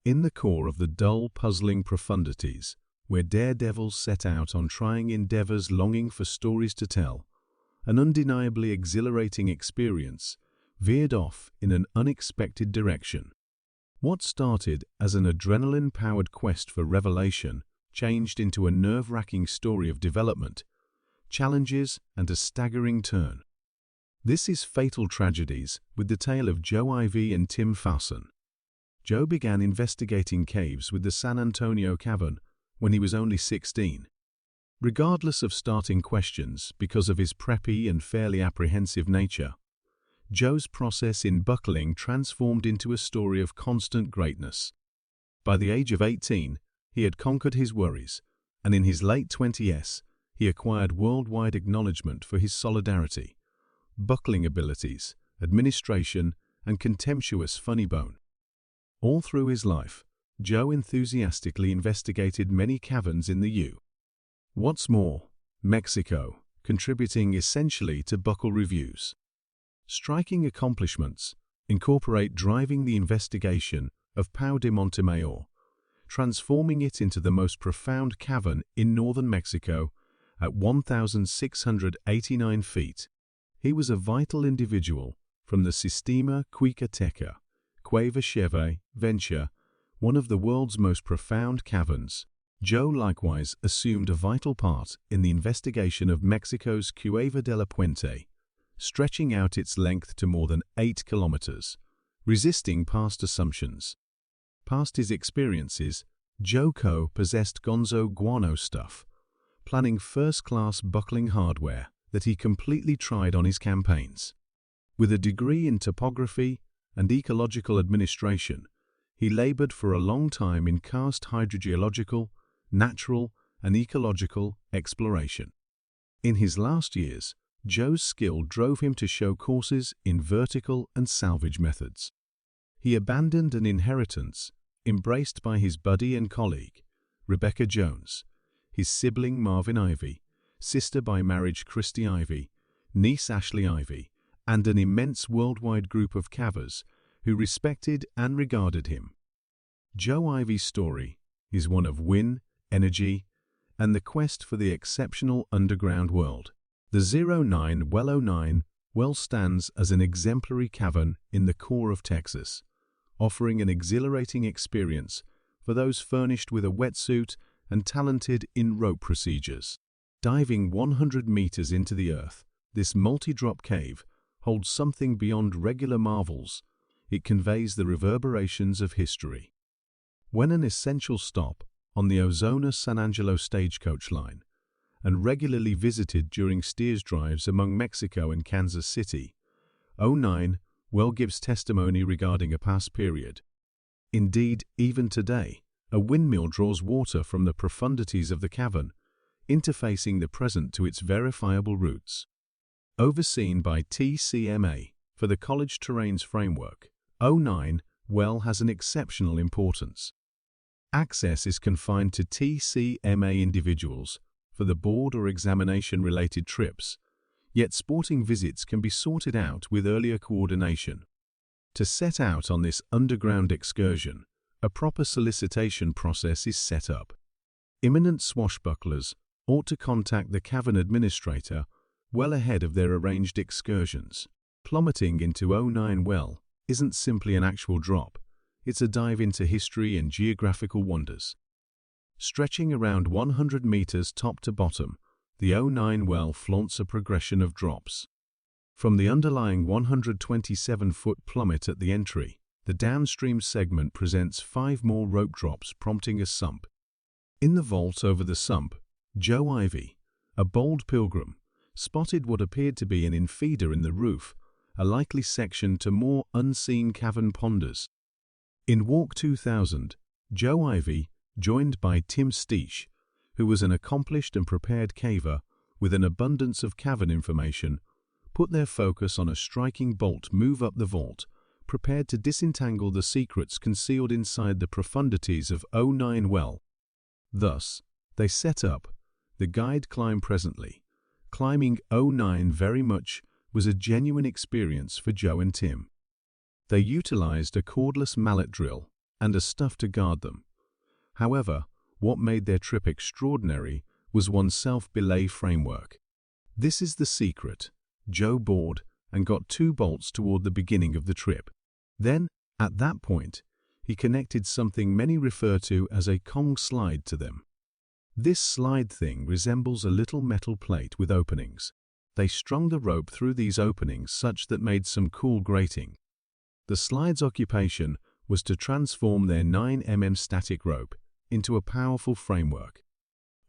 In the core of the dull, puzzling profundities, where daredevils set out on trying endeavors longing for stories to tell, an undeniably exhilarating experience veered off in an unexpected direction. What started as an adrenaline-powered quest for revelation changed into a nerve-wracking story of development, challenges, and a staggering turn. This is Fatal Tragedies, with the tale of Joe Ivy and Tim Fawson. Joe began investigating caves with the San Antonio Cavern when he was only 16. Regardless of starting questions because of his preppy and fairly apprehensive nature, Joe's process in buckling transformed into a story of constant greatness. By the age of 18, he had conquered his worries, and in his late 20s, he acquired worldwide acknowledgement for his solidarity, buckling abilities, administration, and contemptuous funny bone. All through his life, Joe enthusiastically investigated many caverns in the U.S. What's more, Mexico, contributing essentially to buckle reviews. Striking accomplishments incorporate driving the investigation of Pau de Montemayor, transforming it into the most profound cavern in northern Mexico at 1,689 feet. He was a vital individual from the Sistema Quicateca, Cueva Cheve venture, one of the world's most profound caverns. Joe likewise assumed a vital part in the investigation of Mexico's Cueva de la Puente, stretching out its length to more than 8 kilometers, resisting past assumptions. Past his experiences, Joe possessed gonzo guano stuff, planning first-class buckling hardware that he completely tried on his campaigns. With a degree in topography and ecological administration, he labored for a long time in karst hydrogeological, natural, and ecological exploration. In his last years, Joe's skill drove him to show courses in vertical and salvage methods. He abandoned an inheritance embraced by his buddy and colleague, Rebecca Jones, his sibling Marvin Ivy, sister by marriage Christy Ivy, niece Ashley Ivy, and an immense worldwide group of cavers who respected and regarded him. Joe Ivy's story is one of win, energy, and the quest for the exceptional underground world. The 09 well stands as an exemplary cavern in the core of Texas, offering an exhilarating experience for those furnished with a wetsuit and talented in rope procedures. Diving 100 meters into the earth, this multi-drop cave holds something beyond regular marvels. It conveys the reverberations of history. When an essential stop on the Ozona-San Angelo stagecoach line, and regularly visited during steers drives among Mexico and Kansas City, 09 well gives testimony regarding a past period. Indeed, even today, a windmill draws water from the profundities of the cavern, interfacing the present to its verifiable roots. Overseen by TCMA for the College Terrains Framework, 09 well has an exceptional importance. Access is confined to TCMA individuals for the board or examination-related trips, yet sporting visits can be sorted out with earlier coordination. To set out on this underground excursion, a proper solicitation process is set up. Imminent swashbucklers ought to contact the cavern administrator well ahead of their arranged excursions. Plummeting into 09 well isn't simply an actual drop, it's a dive into history and geographical wonders. Stretching around 100 meters top to bottom, the 09 well flaunts a progression of drops. From the underlying 127-foot plummet at the entry, the downstream segment presents 5 more rope drops prompting a sump. In the vault over the sump, Joe Ivy, a bold pilgrim, spotted what appeared to be an infeeder in the roof, a likely section to more unseen cavern ponders. In Walk 2000, Joe Ivy, joined by Tim Steich, who was an accomplished and prepared caver with an abundance of cavern information, put their focus on a striking bolt move up the vault, prepared to disentangle the secrets concealed inside the profundities of 09 well. Thus, they set up the guide climb presently. Climbing 09 very much was a genuine experience for Joe and Tim. They utilized a cordless mallet drill, and a stuff to guard them. However, what made their trip extraordinary was one self-belay framework. This is the secret. Joe bored and got 2 bolts toward the beginning of the trip. Then, at that point, he connected something many refer to as a Kong slide to them. This slide thing resembles a little metal plate with openings. They strung the rope through these openings such that made some cool grating. The slide's occupation was to transform their 9 mm static rope into a powerful framework.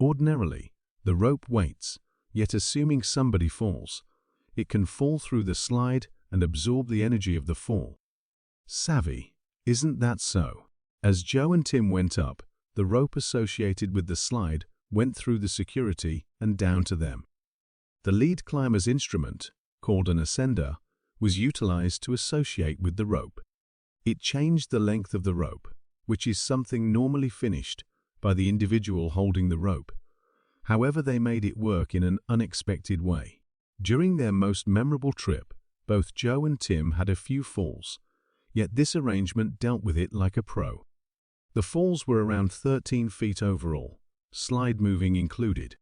Ordinarily, the rope waits, yet assuming somebody falls, it can fall through the slide and absorb the energy of the fall. Savvy, isn't that so? As Joe and Tim went up, the rope associated with the slide went through the security and down to them. The lead climber's instrument, called an ascender, was utilized to associate with the rope. It changed the length of the rope, which is something normally finished by the individual holding the rope. However, they made it work in an unexpected way. During their most memorable trip, both Joe and Tim had a few falls, yet this arrangement dealt with it like a pro. The falls were around 13 feet overall, slide moving included.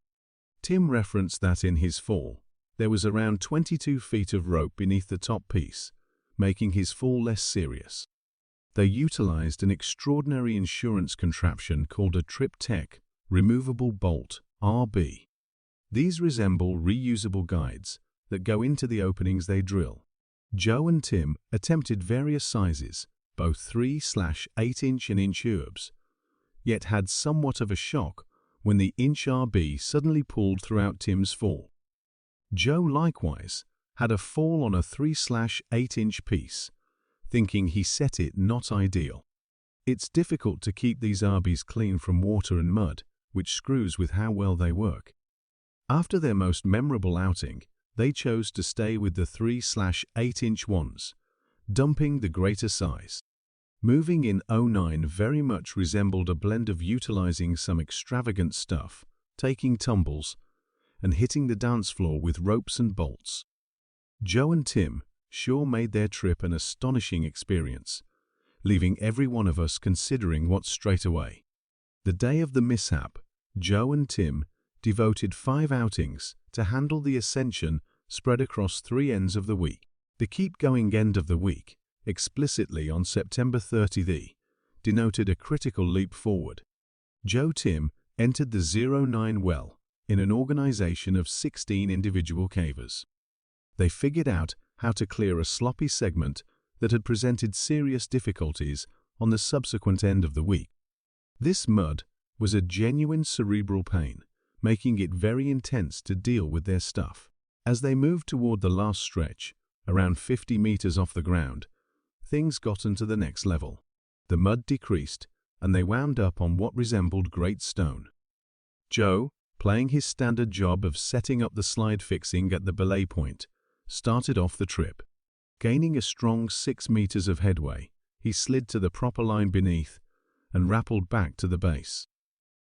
Tim referenced that in his fall, there was around 22 feet of rope beneath the top piece, making his fall less serious. They utilized an extraordinary insurance contraption called a Trip Tech Removable Bolt (RB). These resemble reusable guides that go into the openings they drill. Joe and Tim attempted various sizes, both 3/8" and inch herbs, yet had somewhat of a shock when the inch RB suddenly pulled throughout Tim's fall. Joe likewise had a fall on a 3/8" piece, thinking he set it not ideal. It's difficult to keep these RBs clean from water and mud, which screws with how well they work. After their most memorable outing, they chose to stay with the 3/8" ones, dumping the greater size. Moving in '09 very much resembled a blend of utilizing some extravagant stuff, taking tumbles, and hitting the dance floor with ropes and bolts. Joe and Tim sure made their trip an astonishing experience, leaving every one of us considering what straight away. The day of the mishap, Joe and Tim devoted 5 outings to handle the ascension spread across 3 ends of the week. The keep going end of the week, explicitly on September 30th, denoted a critical leap forward. Joe Tim entered the 09 well in an organization of 16 individual cavers. They figured out how to clear a sloppy segment that had presented serious difficulties on the subsequent end of the week. This mud was a genuine cerebral pain, making it very intense to deal with their stuff. As they moved toward the last stretch, around 50 meters off the ground, things got into the next level. The mud decreased, and they wound up on what resembled great stone. Joe, playing his standard job of setting up the slide fixing at the belay point, started off the trip. Gaining a strong 6 meters of headway, he slid to the proper line beneath and rappelled back to the base.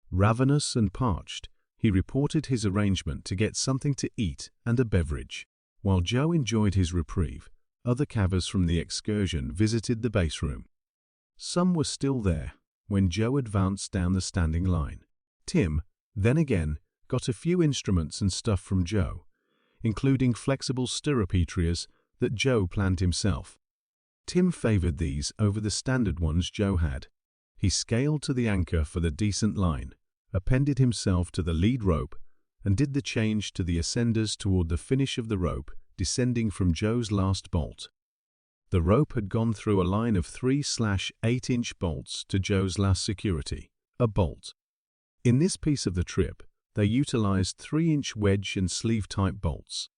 Ravenous and parched, he reported his arrangement to get something to eat and a beverage. While Joe enjoyed his reprieve, other cavers from the excursion visited the base room. Some were still there when Joe advanced down the standing line. Tim, then again, got a few instruments and stuff from Joe, including flexible stirrupetrias that Joe planned himself. Tim favored these over the standard ones Joe had. He scaled to the anchor for the decent line, appended himself to the lead rope, and did the change to the ascenders toward the finish of the rope descending from Joe's last bolt. The rope had gone through a line of 3/8" bolts to Joe's last security, a bolt. In this piece of the trip, they utilized 3" wedge and sleeve-type bolts.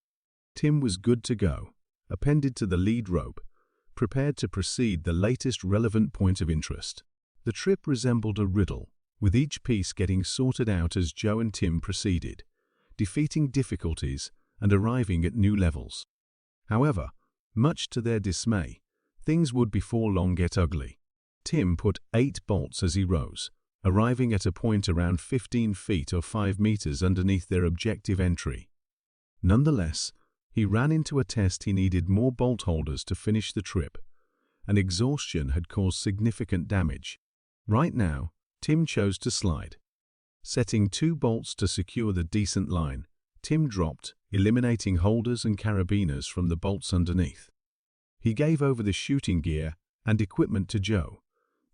Tim was good to go, appended to the lead rope, prepared to proceed the latest relevant point of interest. The trip resembled a riddle, with each piece getting sorted out as Joe and Tim proceeded, defeating difficulties and arriving at new levels. However, much to their dismay, things would before long get ugly. Tim put 8 bolts as he rose, arriving at a point around 15 feet or 5 meters underneath their objective entry. Nonetheless, he ran into a test he needed more bolt holders to finish the trip, and exhaustion had caused significant damage. Right now, Tim chose to slide. Setting 2 bolts to secure the descent line, Tim dropped, eliminating holders and carabiners from the bolts underneath. He gave over the shooting gear and equipment to Joe,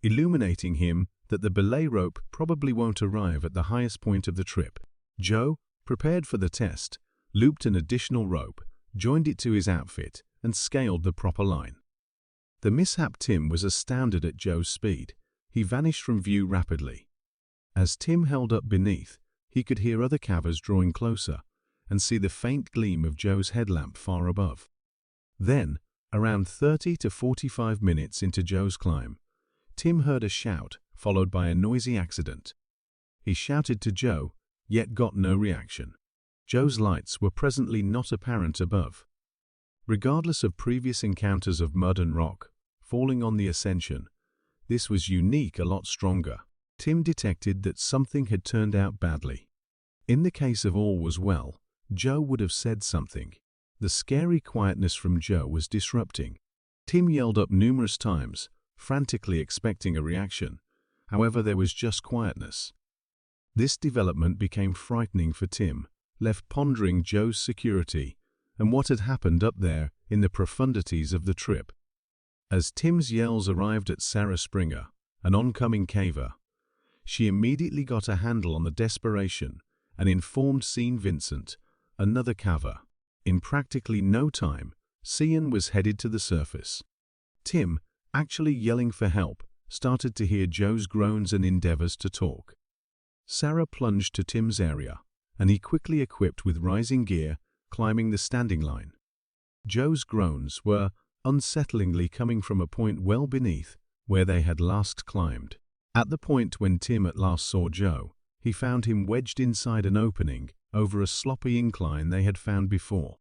illuminating him that the belay rope probably won't arrive at the highest point of the trip. Joe, prepared for the test, looped an additional rope, joined it to his outfit, and scaled the proper line. The mishap Tim was astounded at Joe's speed. He vanished from view rapidly. As Tim held up beneath, he could hear other cavers drawing closer and see the faint gleam of Joe's headlamp far above. Then, around 30 to 45 minutes into Joe's climb, Tim heard a shout, followed by a noisy accident. He shouted to Joe, yet got no reaction. Joe's lights were presently not apparent above. Regardless of previous encounters of mud and rock falling on the ascension, this was unique, a lot stronger. Tim detected that something had turned out badly. In the case of all was well, Joe would have said something. The scary quietness from Joe was disrupting. Tim yelled up numerous times, frantically expecting a reaction. However, there was just quietness. This development became frightening for Tim, left pondering Joe's security and what had happened up there in the profundities of the trip. As Tim's yells arrived at Sarah Springer, an oncoming caver, she immediately got a handle on the desperation and informed Sean Vincent, another caver. In practically no time, Sean was headed to the surface. Tim, actually yelling for help, started to hear Joe's groans and endeavors to talk. Sarah plunged to Tim's area, and he quickly equipped with rising gear, climbing the standing line. Joe's groans were unsettlingly coming from a point well beneath where they had last climbed. At the point when Tim at last saw Joe, he found him wedged inside an opening over a sloppy incline they had found before.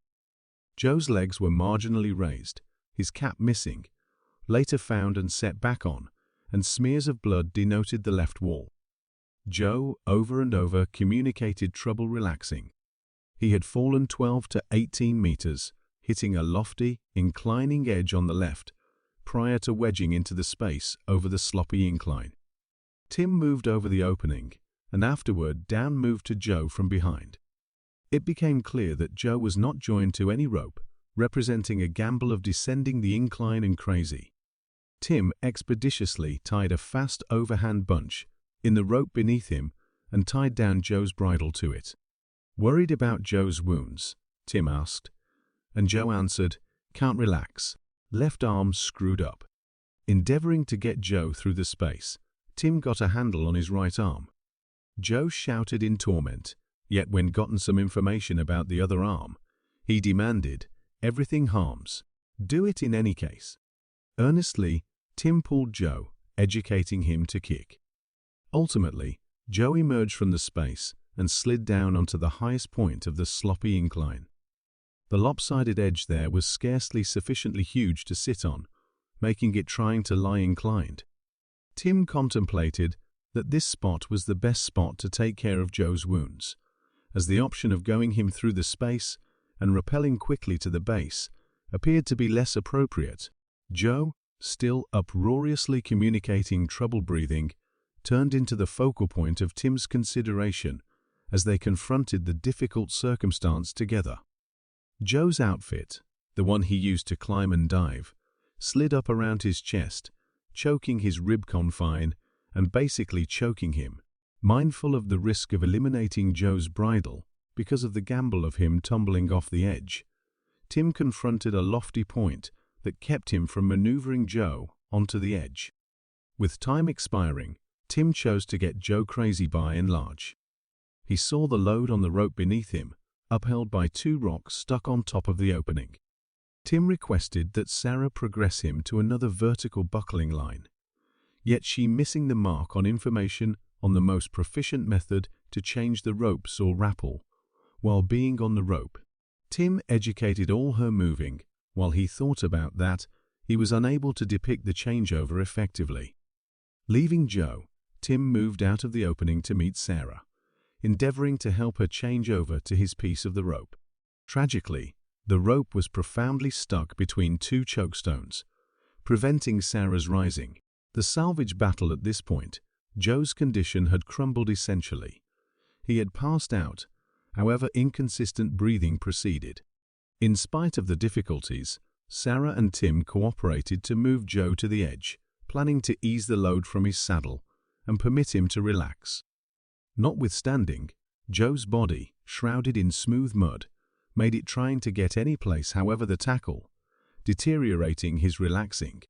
Joe's legs were marginally raised, his cap missing, later found and set back on, and smears of blood denoted the left wall. Joe, over and over, communicated trouble relaxing. He had fallen 12 to 18 meters, hitting a lofty, inclining edge on the left, prior to wedging into the space over the sloppy incline. Tim moved over the opening, and afterward down moved to Joe from behind. It became clear that Joe was not joined to any rope, representing a gamble of descending the incline and crazy. Tim expeditiously tied a fast overhand bunch in the rope beneath him and tied down Joe's bridle to it. "Worried about Joe's wounds?" Tim asked, and Joe answered, "Can't relax. Left arm screwed up." Endeavoring to get Joe through the space, Tim got a handle on his right arm. Joe shouted in torment, yet when gotten some information about the other arm, he demanded, "Everything harms. Do it in any case." Earnestly, Tim pulled Joe, educating him to kick. Ultimately, Joe emerged from the space and slid down onto the highest point of the sloppy incline. The lopsided edge there was scarcely sufficiently huge to sit on, making it trying to lie inclined. Tim contemplated that this spot was the best spot to take care of Joe's wounds, as the option of going him through the space and rappelling quickly to the base appeared to be less appropriate. Joe, still uproariously communicating trouble breathing, turned into the focal point of Tim's consideration as they confronted the difficult circumstance together. Joe's outfit, the one he used to climb and dive, slid up around his chest, choking his rib confine and basically choking him. Mindful of the risk of eliminating Joe's bridle because of the gamble of him tumbling off the edge, Tim confronted a lofty point that kept him from maneuvering Joe onto the edge. With time expiring, Tim chose to get Joe crazy by and large. He saw the load on the rope beneath him, upheld by 2 rocks stuck on top of the opening. Tim requested that Sarah progress him to another vertical buckling line, yet she missing the mark on information on the most proficient method to change the ropes or rappel while being on the rope. Tim educated all her moving. While he thought about that, he was unable to depict the changeover effectively. Leaving Joe, Tim moved out of the opening to meet Sarah, endeavoring to help her change over to his piece of the rope. Tragically, the rope was profoundly stuck between 2 chokestones, preventing Sarah's rising. The salvage battle at this point, Joe's condition had crumbled essentially. He had passed out, however inconsistent breathing proceeded. In spite of the difficulties, Sarah and Tim cooperated to move Joe to the edge, planning to ease the load from his saddle and permit him to relax. Notwithstanding, Joe's body, shrouded in smooth mud, made it trying to get any place however the tackle, deteriorating his relaxing.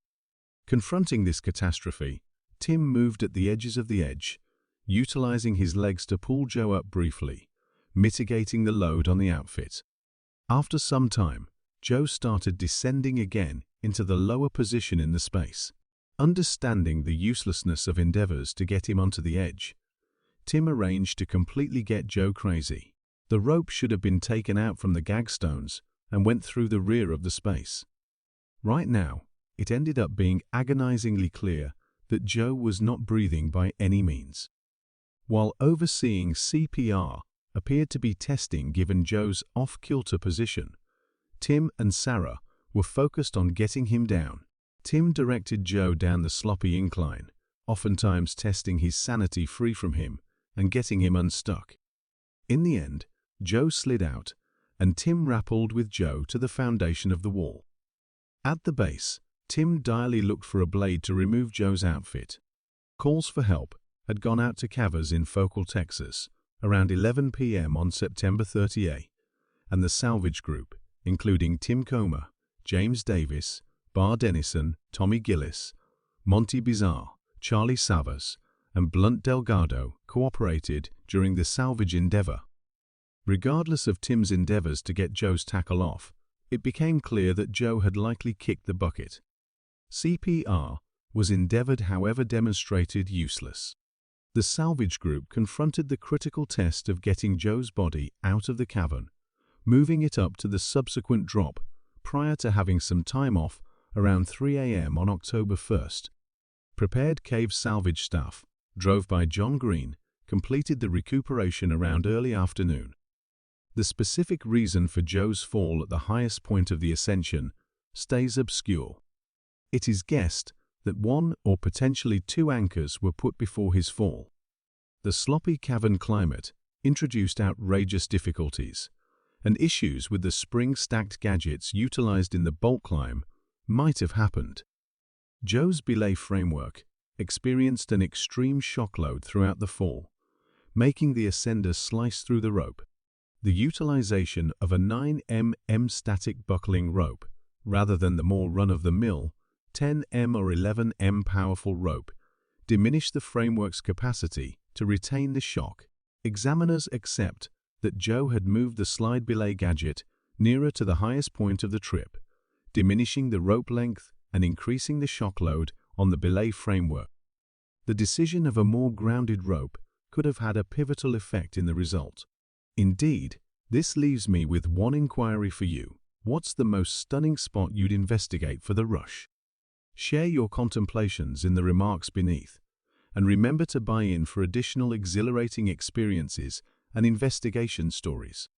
Confronting this catastrophe, Tim moved at the edges of the edge, utilizing his legs to pull Joe up briefly, mitigating the load on the outfit. After some time, Joe started descending again into the lower position in the space. Understanding the uselessness of endeavors to get him onto the edge, Tim arranged to completely get Joe crazy. The rope should have been taken out from the gag stones and went through the rear of the space. Right now, it ended up being agonizingly clear that Joe was not breathing by any means. While overseeing CPR appeared to be testing given Joe's off-kilter position, Tim and Sarah were focused on getting him down. Tim directed Joe down the sloppy incline, oftentimes testing his sanity free from him and getting him unstuck. In the end, Joe slid out, and Tim rappelled with Joe to the foundation of the wall. At the base, Tim direly looked for a blade to remove Joe's outfit. Calls for help had gone out to cavers in Focal, Texas, around 11 p.m. on September 30, and the salvage group, including Tim Comer, James Davis, Bar Dennison, Tommy Gillis, Monty Bizarre, Charlie Savas, and Blunt Delgado cooperated during the salvage endeavor. Regardless of Tim's endeavors to get Joe's tackle off, it became clear that Joe had likely kicked the bucket. CPR was endeavored, however demonstrated useless. The salvage group confronted the critical test of getting Joe's body out of the cavern, moving it up to the subsequent drop prior to having some time off around 3 a.m. on October 1st. Prepared cave salvage staff, drove by John Green, completed the recuperation around early afternoon. The specific reason for Joe's fall at the highest point of the ascension stays obscure. It is guessed that one or potentially two anchors were put before his fall. The sloppy cavern climate introduced outrageous difficulties, and issues with the spring-stacked gadgets utilized in the bolt climb might have happened. Joe's belay framework experienced an extreme shock load throughout the fall, making the ascender slice through the rope. The utilization of a 9mm static buckling rope, rather than the more run-of-the-mill 10mm or 11mm powerful rope, diminished the framework's capacity to retain the shock. Examiners accept that Joe had moved the slide belay gadget nearer to the highest point of the trip, diminishing the rope length and increasing the shock load on the belay framework. The decision of a more grounded rope could have had a pivotal effect in the result. Indeed, this leaves me with one inquiry for you. What's the most stunning spot you'd investigate for the rush? Share your contemplations in the remarks beneath, and remember to buy in for additional exhilarating experiences and investigation stories.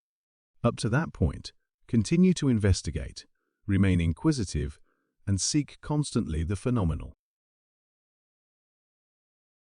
Up to that point, continue to investigate, remain inquisitive, and seek constantly the phenomenal.